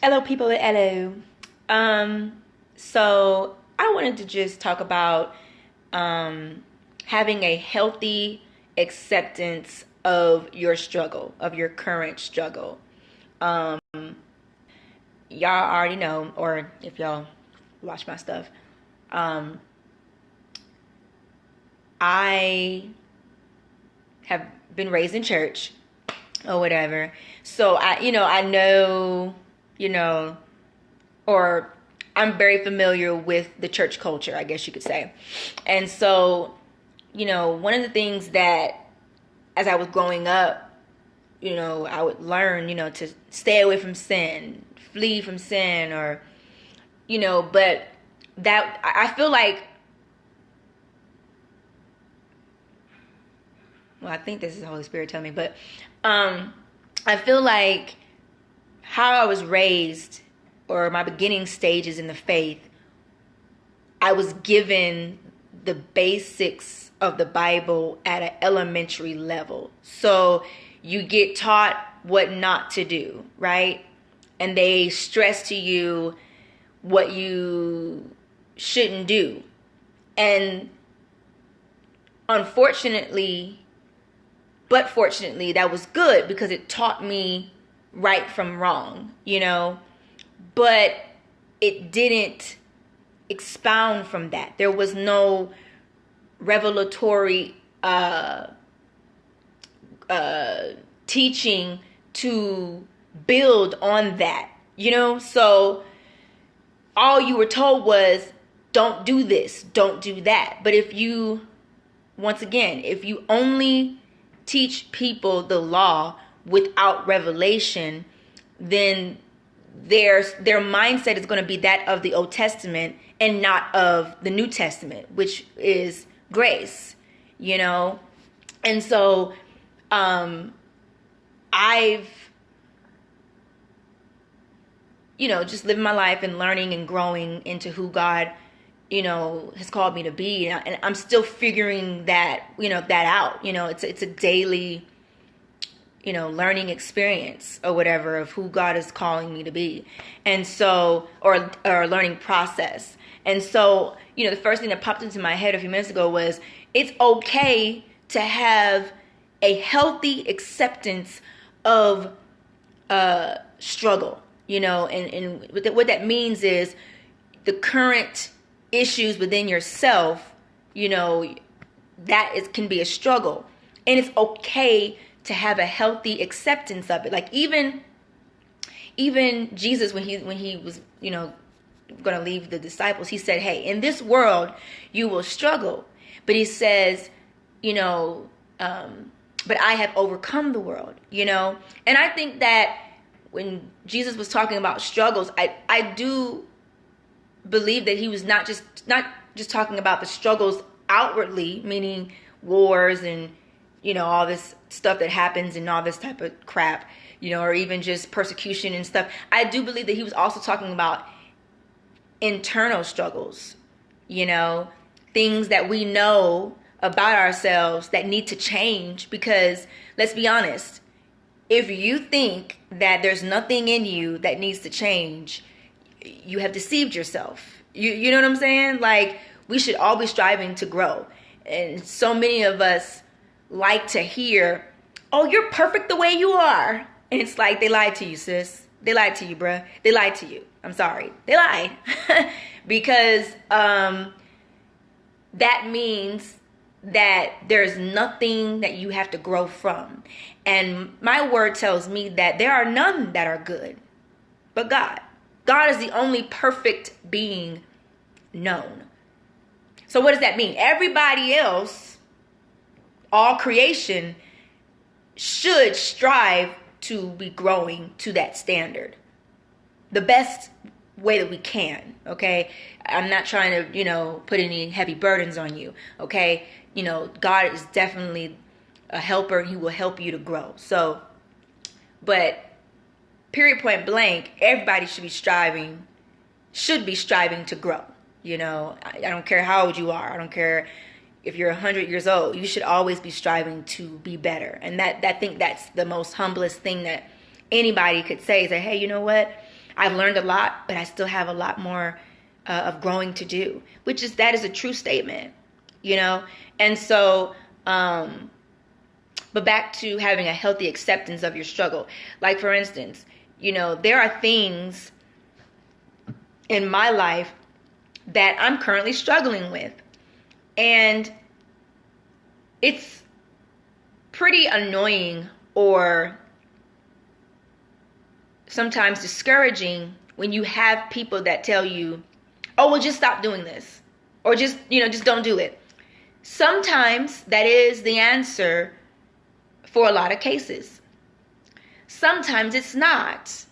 Hello, people. Hello. So I wanted to just talk about having a healthy acceptance of your struggle, of your current struggle. Um, y'all already know, or if y'all watch my stuff, um, I have been raised in church or whatever. So I know, you know, or I'm very familiar with the church culture, I guess you could say. And so, one of the things that as I was growing up, I would learn, to stay away from sin, flee from sin, or, but that I feel like, well, I think this is the Holy Spirit telling me, but I feel like how I was raised or my beginning stages in the faith, I was given the basics of the Bible at an elementary level. So you get taught what not to do, right? And they stress to you what you shouldn't do. And unfortunately, but fortunately, that was good because it taught me right from wrong, but it didn't expound from that. There was no revelatory teaching to build on that, so all you were told was don't do this, don't do that. But once again, if you only teach people the law without revelation, then their mindset is going to be that of the Old Testament and not of the New Testament, which is grace, And so I've just living my life and learning and growing into who God has called me to be, and I'm still figuring that that out. It's a daily learning experience or whatever of who God is calling me to be, and so or learning process. And so the first thing that popped into my head a few minutes ago was it's okay to have a healthy acceptance of struggle, and what that means is the current issues within yourself, can be a struggle, and it's okay to have a healthy acceptance of it. Like even Jesus, when he was going to leave the disciples, he said, hey, in this world you will struggle, but he says, but I have overcome the world, and I think that when Jesus was talking about struggles, I do believe that he was not just talking about the struggles outwardly, meaning wars and all this stuff that happens and all this type of crap, or even just persecution and stuff. I do believe that he was also talking about internal struggles, things that we know about ourselves that need to change. Because let's be honest, if you think that there's nothing in you that needs to change, you have deceived yourself. You know what I'm saying? Like, we should all be striving to grow. And so many of us like to hear, oh, you're perfect the way you are. And it's like, they lied to you, sis. They lied to you, bruh. They lied to you. I'm sorry. They lied. Because that means that there's nothing that you have to grow from. And my word tells me that there are none that are good but God. God is the only perfect being known. So what does that mean? Everybody else, all creation, should strive to be growing to that standard the best way that we can, okay? I'm not trying to, put any heavy burdens on you, okay? God is definitely a helper, and he will help you to grow. So, but period, point blank, everybody should be striving to grow. I don't care how old you are. I don't care if you're 100 years old. You should always be striving to be better. And I think that's the most humblest thing that anybody could say is that, hey, you know what? I've learned a lot, but I still have a lot more of growing to do, that is a true statement, you know? And so, but back to having a healthy acceptance of your struggle. Like, for instance, you know, there are things in my life that I'm currently struggling with. And it's pretty annoying or sometimes discouraging when you have people that tell you, oh, well, just stop doing this. Or just don't do it. Sometimes that is the answer for a lot of cases. Sometimes it's not.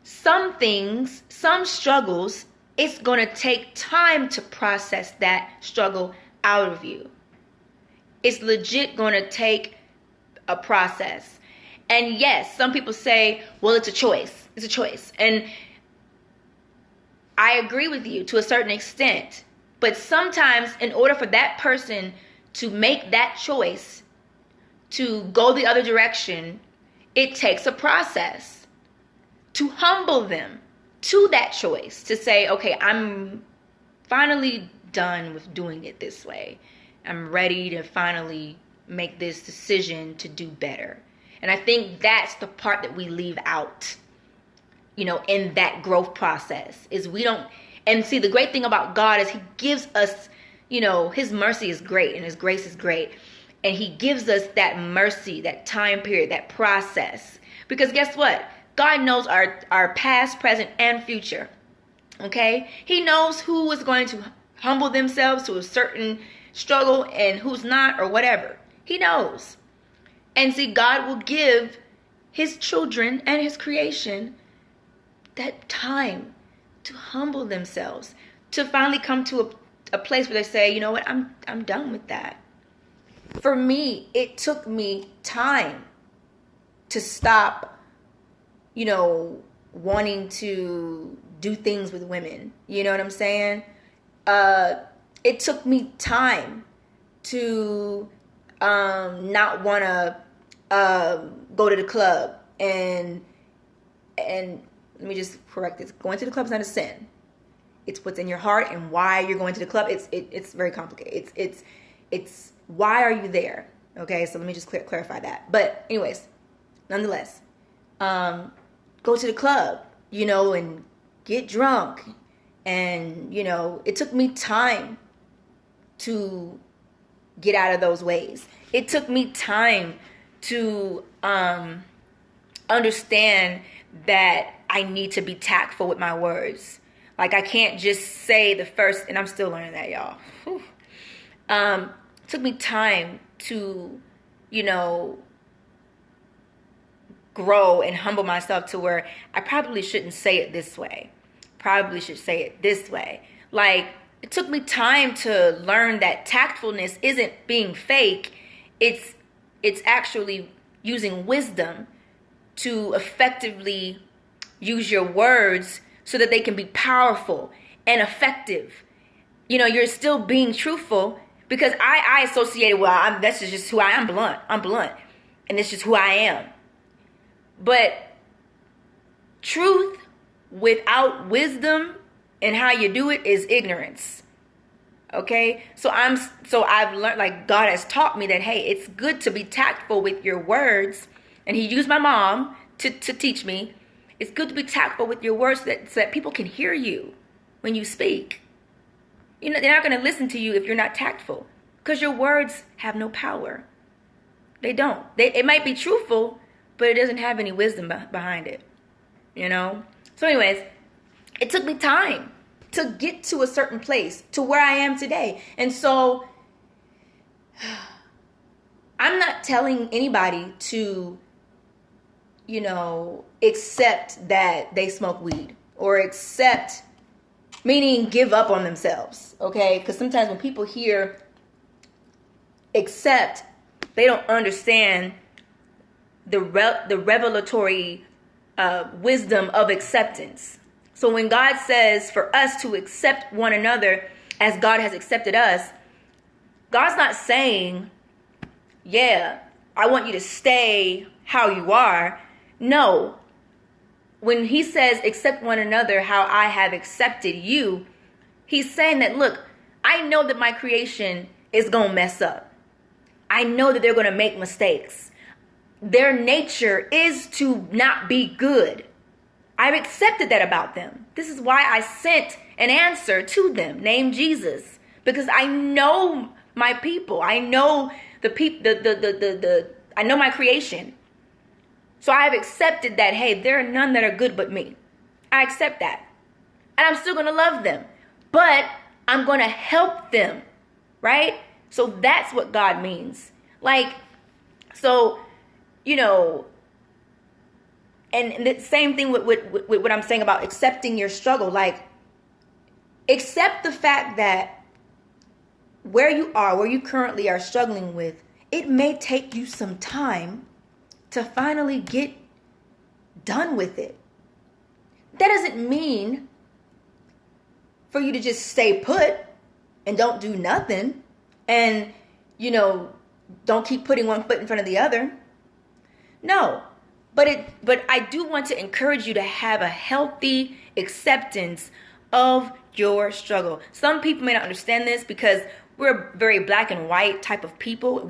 Some things, some struggles, it's going to take time to process that struggle out of you. It's legit going to take a process. And yes, some people say, well, it's a choice. It's a choice. And I agree with you to a certain extent. But sometimes in order for that person to make that choice, to go the other direction, it takes a process to humble them to that choice, to say, okay, I'm finally done with doing it this way. I'm ready to finally make this decision to do better. And I think that's the part that we leave out, you know, in that growth process, is we don't. And see, the great thing about God is he gives us, you know, his mercy is great and his grace is great. And he gives us that mercy, that time period, that process. Because guess what? God knows our past, present, and future. Okay? He knows who is going to humble themselves to a certain struggle and who's not, or whatever. He knows. And see, God will give his children and his creation that time to humble themselves, to finally come to a place where they say, you know what, I'm done with that. For me, it took me time to stop, you know, wanting to do things with women. You know what I'm saying? It took me time to not want to go to the club. And let me just correct this. Going to the club is not a sin. It's what's in your heart and why you're going to the club. It's very complicated. It's why are you there? Okay, so let me just clarify that. But anyways, nonetheless, go to the club, you know, and get drunk. And, you know, it took me time to get out of those ways. It took me time to understand that I need to be tactful with my words. Like, I can't just say the first, and I'm still learning that, y'all. It took me time to, you know, grow and humble myself to where I probably shouldn't say it this way. Probably should say it this way. Like, it took me time to learn that tactfulness isn't being fake. It's actually using wisdom to effectively use your words so that they can be powerful and effective. You know, you're still being truthful, because I associated, well, that's just who I am. I'm blunt. And it's just who I am. But truth without wisdom and how you do it is ignorance. Okay? So I've learned, like, God has taught me that, hey, it's good to be tactful with your words. And he used my mom to teach me. It's good to be tactful with your words so that people can hear you when you speak. You know, they're not going to listen to you if you're not tactful, because your words have no power. They don't. It might be truthful, but it doesn't have any wisdom behind it. You know? So anyways, it took me time to get to a certain place, to where I am today. And so I'm not telling anybody to, you know, accept that they smoke weed, or accept, meaning give up on themselves, okay? Because sometimes when people hear accept, they don't understand the revelatory wisdom of acceptance. So when God says for us to accept one another as God has accepted us, God's not saying, yeah, I want you to stay how you are. No. when he says, accept one another how I have accepted you, he's saying that, look, I know that my creation is going to mess up. I know that they're going to make mistakes. Their nature is to not be good. I've accepted that about them. This is why I sent an answer to them named Jesus, because I know my people. I know I know my creation. So I have accepted that, hey, there are none that are good but me. I accept that. And I'm still going to love them, but I'm going to help them, right? So that's what God means. Like, so, you know, and the same thing with what I'm saying about accepting your struggle. Like, accept the fact that where you currently are struggling with, it may take you some time to finally get done with it. That doesn't mean for you to just stay put and don't do nothing and, you know, don't keep putting one foot in front of the other. No. But I do want to encourage you to have a healthy acceptance of your struggle. Some people may not understand this because we're a very black and white type of people.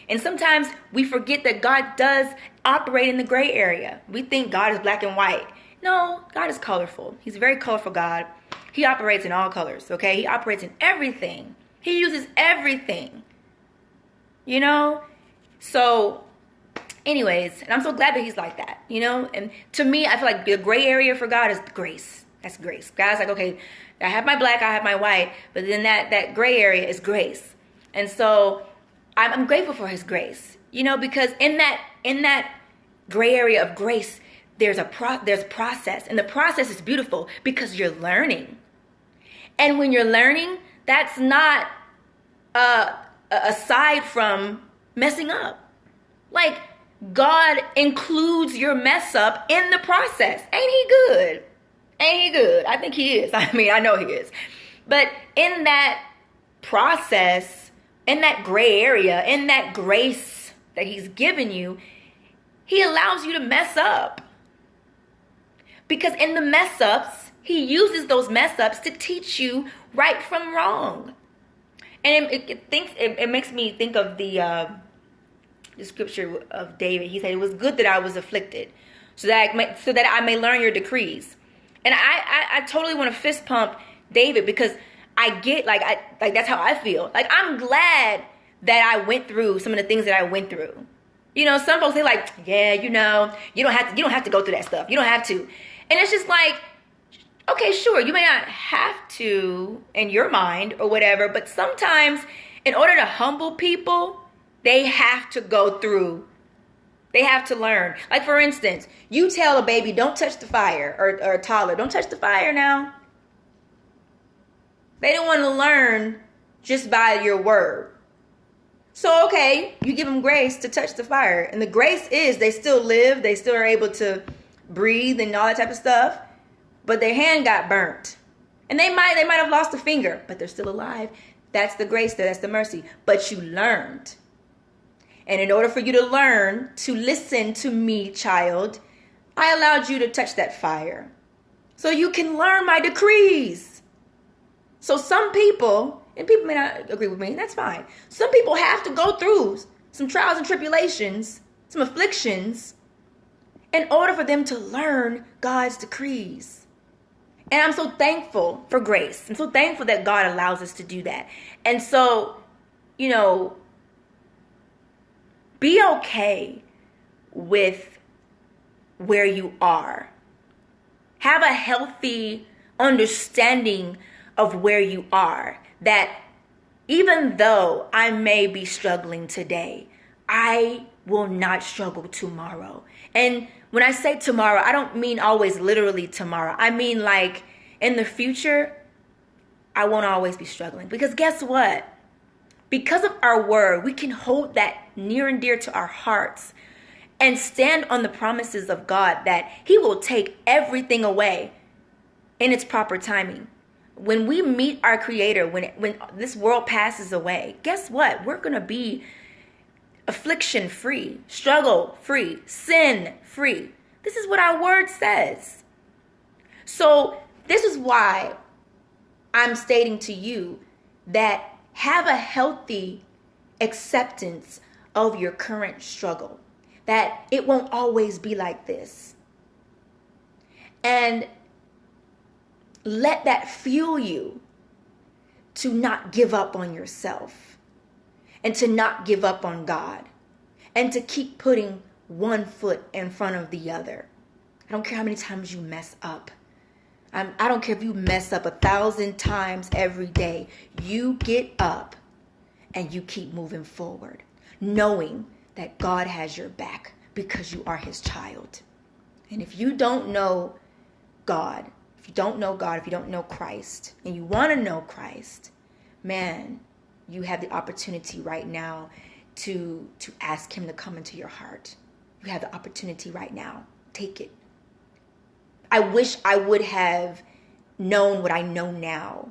And sometimes we forget that God does operate in the gray area. We think God is black and white. No, God is colorful. He's a very colorful God. He operates in all colors, okay? He operates in everything. He uses everything, you know? So anyways, and I'm so glad that he's like that, you know? And to me, I feel like the gray area for God is grace. That's grace. God's like, okay, I have my black, I have my white, but then that gray area is grace. And so I'm grateful for his grace, you know, because in that gray area of grace, there's process, and the process is beautiful because you're learning. And when you're learning, that's not aside from messing up. Like, God includes your mess up in the process. Ain't he good? Ain't he good? I think he is. I mean, I know he is. But in that process, in that gray area, in that grace that he's given you, he allows you to mess up. Because in the mess ups, he uses those mess ups to teach you right from wrong. And it makes me think of the scripture of David. He said, it was good that I was afflicted so that I may learn your decrees. And I totally want to fist pump David because I get like that's how I feel. Like, I'm glad that I went through some of the things that I went through. You know, some folks, they like, yeah, you know, you don't have to go through that stuff. You don't have to. And it's just like, okay, sure, you may not have to in your mind or whatever, but sometimes in order to humble people, they have to go through. They have to learn. Like, for instance, you tell a baby, don't touch the fire, or a toddler, don't touch the fire now. They don't want to learn just by your word. So, okay, you give them grace to touch the fire. And the grace is they still live. They still are able to breathe and all that type of stuff. But their hand got burnt. And they might have lost a finger, but they're still alive. That's the grace there. That's the mercy. But you learned. And in order for you to learn to listen to me, child, I allowed you to touch that fire so you can learn my decrees. So some people, and people may not agree with me, and that's fine. Some people have to go through some trials and tribulations, some afflictions, in order for them to learn God's decrees. And I'm so thankful for grace. I'm so thankful that God allows us to do that. And so, you know, be okay with where you are. Have a healthy understanding of where you are. That even though I may be struggling today, I will not struggle tomorrow. And when I say tomorrow, I don't mean always literally tomorrow. I mean like in the future, I won't always be struggling. Because guess what? Because of our word, we can hold that near and dear to our hearts and stand on the promises of God that he will take everything away in its proper timing. When we meet our Creator, when this world passes away, guess what? We're going to be affliction free, struggle free, sin free. This is what our word says. So this is why I'm stating to you that have a healthy acceptance of your current struggle, that it won't always be like this. And let that fuel you to not give up on yourself and to not give up on God and to keep putting one foot in front of the other. I don't care how many times you mess up. I don't care if you mess up 1,000 times every day. You get up and you keep moving forward, knowing that God has your back because you are his child. And if you don't know God, if you don't know Christ, and you want to know Christ, man, you have the opportunity right now to ask him to come into your heart. You have the opportunity right now. Take it. I wish I would have known what I know now